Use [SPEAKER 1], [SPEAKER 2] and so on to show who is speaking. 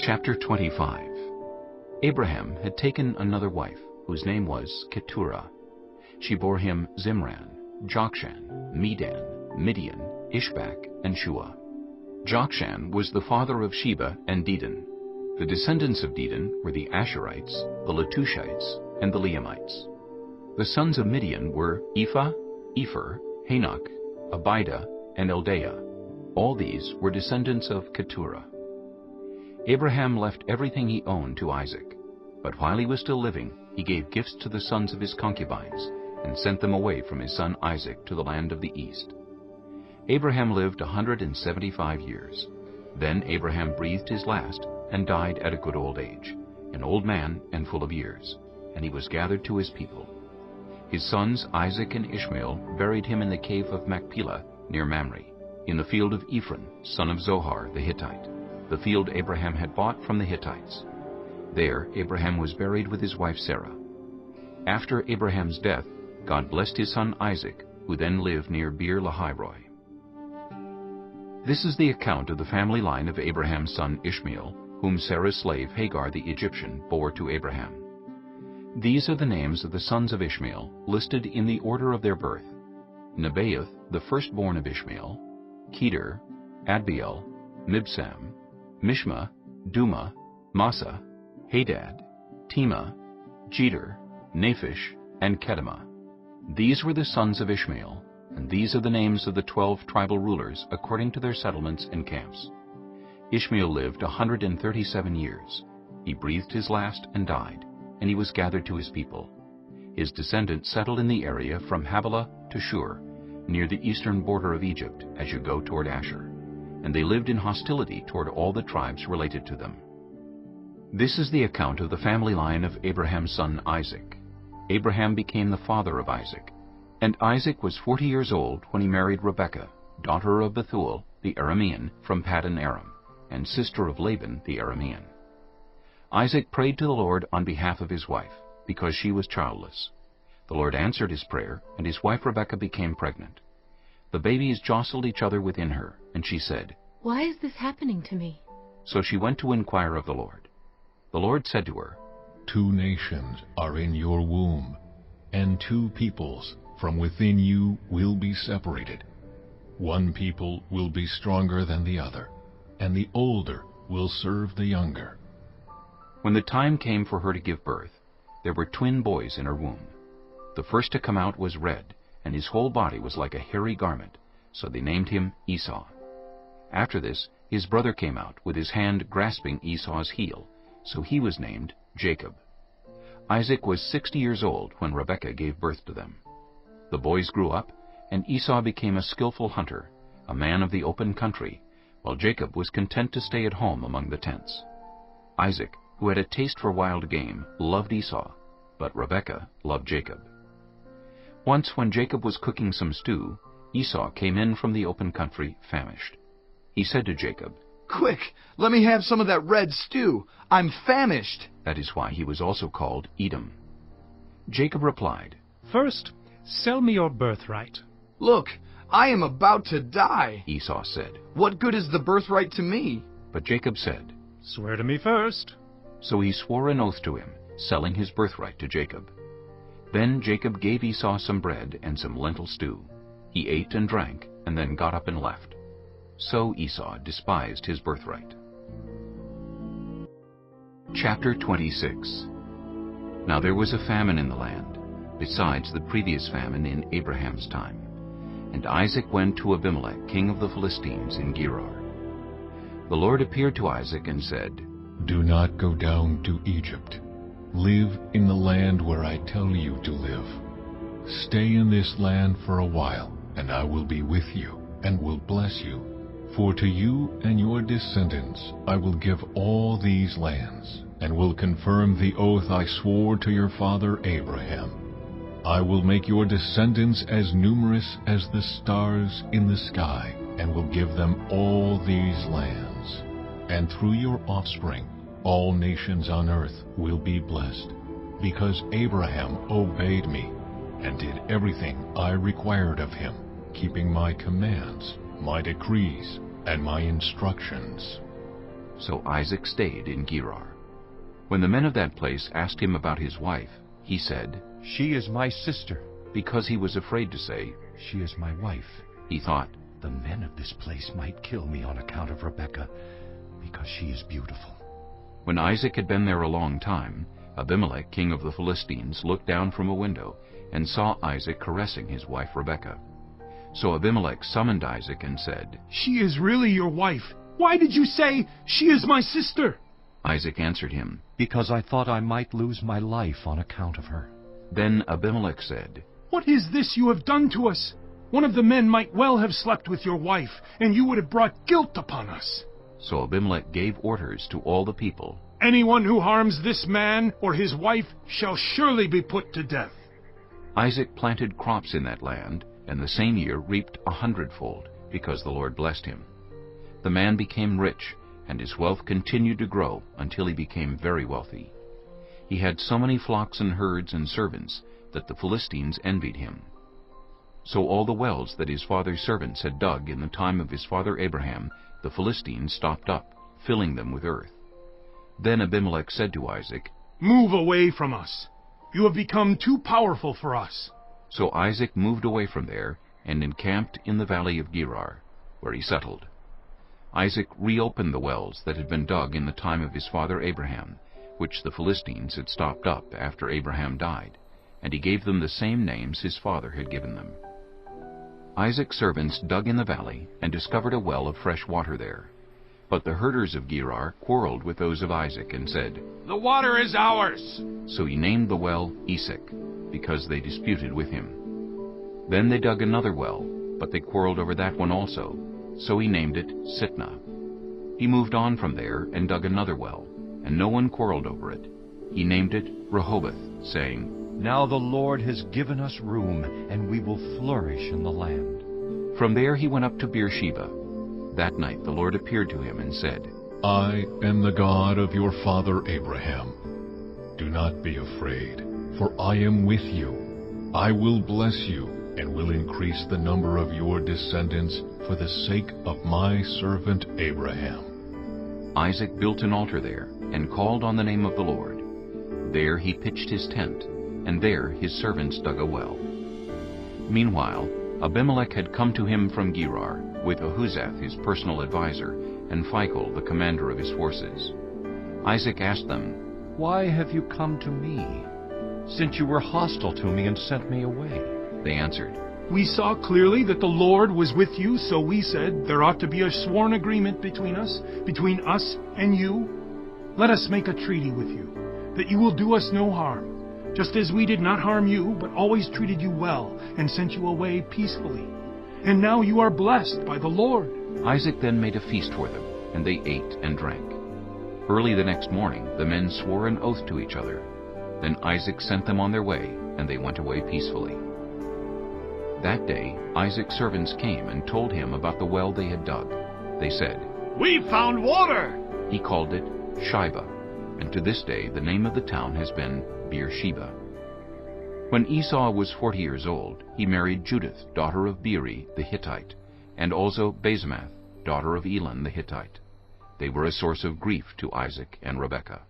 [SPEAKER 1] Chapter 25. Abraham had taken another wife, whose name was Keturah. She bore him Zimran, Jokshan, Medan, Midian, Ishbak and Shuah. Jokshan was the father of Sheba and Dedan. The descendants of Dedan were the Ashurites, the Letushites, and the Leummites. The sons of Midian were Ephah, Epher, Hanok, Abida and Eldaah. All these were descendants of Keturah. Abraham left everything he owned to Isaac, but while he was still living, he gave gifts to the sons of his concubines and sent them away from his son Isaac to the land of the east. Abraham lived 175 years. Then Abraham breathed his last and died at a good old age, an old man and full of years, and he was gathered to his people. His sons Isaac and Ishmael buried him in the cave of Machpelah near Mamre, in the field of Ephron, son of Zohar the Hittite, the field Abraham had bought from the Hittites. There Abraham was buried with his wife Sarah. After Abraham's death, God blessed his son Isaac, who then lived near Beer-lahai-roi. This is the account of the family line of Abraham's son Ishmael, whom Sarah's slave Hagar the Egyptian bore to Abraham. These are the names of the sons of Ishmael, listed in the order of their birth: Nebaioth, the firstborn of Ishmael, Kedar, Adbeel, Mibsam, Mishma, Duma, Massa, Hadad, Tema, Jeter, Naphish, and Kedemah. These were the sons of Ishmael, and these are the names of the 12 tribal rulers according to their settlements and camps. Ishmael lived 137 years. He breathed his last and died, and he was gathered to his people. His descendants settled in the area from Havilah to Shur, near the eastern border of Egypt as you go toward Ashur, and they lived in hostility toward all the tribes related to them. This is the account of the family line of Abraham's son Isaac. Abraham became the father of Isaac, and Isaac was 40 years old when he married Rebekah, daughter of Bethuel the Aramean from Paddan Aram, and sister of Laban the Aramean. Isaac prayed to the Lord on behalf of his wife, because she was childless. The Lord answered his prayer, and his wife Rebekah became pregnant. The babies jostled each other within her, and she said,
[SPEAKER 2] "Why is this happening to me?"
[SPEAKER 1] So she went to inquire of the Lord. The Lord said to her,
[SPEAKER 3] 2 nations are in your womb, and 2 peoples from within you will be separated. One people will be stronger than the other, and the older will serve the younger.
[SPEAKER 1] When the time came for her to give birth, there were twin boys in her womb. The first to come out was red, and his whole body was like a hairy garment, so they named him Esau. After this, his brother came out with his hand grasping Esau's heel, so he was named Jacob. Isaac was 60 years old when Rebekah gave birth to them. The boys grew up, and Esau became a skillful hunter, a man of the open country, while Jacob was content to stay at home among the tents. Isaac, who had a taste for wild game, loved Esau, but Rebekah loved Jacob. Once when Jacob was cooking some stew, Esau came in from the open country famished. He said to Jacob,
[SPEAKER 4] "Quick, let me have some of that red stew. I'm famished."
[SPEAKER 1] That is why he was also called Edom. Jacob replied,
[SPEAKER 5] "First, sell me your birthright."
[SPEAKER 4] "Look, I am about to die,"
[SPEAKER 1] Esau said.
[SPEAKER 4] "What good is the birthright to me?"
[SPEAKER 1] But Jacob said,
[SPEAKER 5] "Swear to me first."
[SPEAKER 1] So he swore an oath to him, selling his birthright to Jacob. Then Jacob gave Esau some bread and some lentil stew. He ate and drank, and then got up and left. So Esau despised his birthright. Chapter 26. Now there was a famine in the land, besides the previous famine in Abraham's time. And Isaac went to Abimelech, king of the Philistines, in Gerar. The Lord appeared to Isaac and said,
[SPEAKER 3] Do not go down to Egypt. Live in the land where I tell you to live. Stay in this land for a while, and I will be with you, and will bless you. For to you and your descendants I will give all these lands, and will confirm the oath I swore to your father Abraham. I will make your descendants as numerous as the stars in the sky, and will give them all these lands. And through your offspring, all nations on earth will be blessed, because Abraham obeyed me and did everything I required of him, keeping my commands, my decrees, and my instructions.
[SPEAKER 1] So Isaac stayed in Gerar. When the men of that place asked him about his wife, he said,
[SPEAKER 6] "She is my sister."
[SPEAKER 1] because he was afraid to say,
[SPEAKER 6] "She is my wife."
[SPEAKER 1] he thought,
[SPEAKER 6] The men of this place might kill me on account of Rebekah, because she is beautiful.
[SPEAKER 1] When Isaac had been there a long time, Abimelech, king of the Philistines, looked down from a window and saw Isaac caressing his wife Rebekah. So Abimelech summoned Isaac and said,
[SPEAKER 5] She is really your wife. Why did you say, she is my sister?
[SPEAKER 1] Isaac answered him.
[SPEAKER 6] Because I thought I might lose my life on account of her.
[SPEAKER 1] Then Abimelech said,
[SPEAKER 5] What is this you have done to us? One of the men might well have slept with your wife, and you would have brought guilt upon us.
[SPEAKER 1] So Abimelech gave orders to all the people,
[SPEAKER 5] Anyone who harms this man or his wife shall surely be put to death.
[SPEAKER 1] Isaac planted crops in that land, and the same year reaped 100-fold, because the Lord blessed him. The man became rich, and his wealth continued to grow until he became very wealthy. He had so many flocks and herds and servants that the Philistines envied him. So all the wells that his father's servants had dug in the time of his father Abraham, the Philistines stopped up, filling them with earth. Then Abimelech said to Isaac,
[SPEAKER 5] Move away from us. You have become too powerful for us.
[SPEAKER 1] So Isaac moved away from there and encamped in the valley of Gerar, where he settled. Isaac reopened the wells that had been dug in the time of his father Abraham, which the Philistines had stopped up after Abraham died, and he gave them the same names his father had given them. Isaac's servants dug in the valley and discovered a well of fresh water there. But the herders of Gerar quarreled with those of Isaac and said,
[SPEAKER 5] The water is ours.
[SPEAKER 1] So he named the well Esek, because they disputed with him. Then they dug another well, but they quarreled over that one also, so he named it Sitnah. He moved on from there and dug another well, and no one quarreled over it. He named it Rehoboth, saying,
[SPEAKER 6] Now the Lord has given us room, and we will flourish in the land.
[SPEAKER 1] From there he went up to Beersheba. That night the Lord appeared to him and said,
[SPEAKER 3] I am the God of your father Abraham. Do not be afraid, for I am with you. I will bless you, and will increase the number of your descendants for the sake of my servant Abraham.
[SPEAKER 1] Isaac built an altar there, and called on the name of the Lord. There he pitched his tent, and there his servants dug a well. Meanwhile, Abimelech had come to him from Gerar, with Ahuzath his personal advisor, and Phicol the commander of his forces. Isaac asked them,
[SPEAKER 6] Why have you come to me, since you were hostile to me and sent me away?
[SPEAKER 1] They answered,
[SPEAKER 5] We saw clearly that the Lord was with you, so we said there ought to be a sworn agreement between us and you. Let us make a treaty with you, that you will do us no harm, just as we did not harm you, but always treated you well and sent you away peacefully. And now you are blessed by the Lord.
[SPEAKER 1] Isaac then made a feast for them, and they ate and drank. Early the next morning the men swore an oath to each other. Then Isaac sent them on their way, and they went away peacefully. That day Isaac's servants came and told him about the well they had dug. They said,
[SPEAKER 5] We found water!
[SPEAKER 1] He called it Sheba, and to this day the name of the town has been Beersheba. When Esau was 40 years old, he married Judith, daughter of Beeri the Hittite, and also Basemath, daughter of Elon the Hittite. They were a source of grief to Isaac and Rebekah.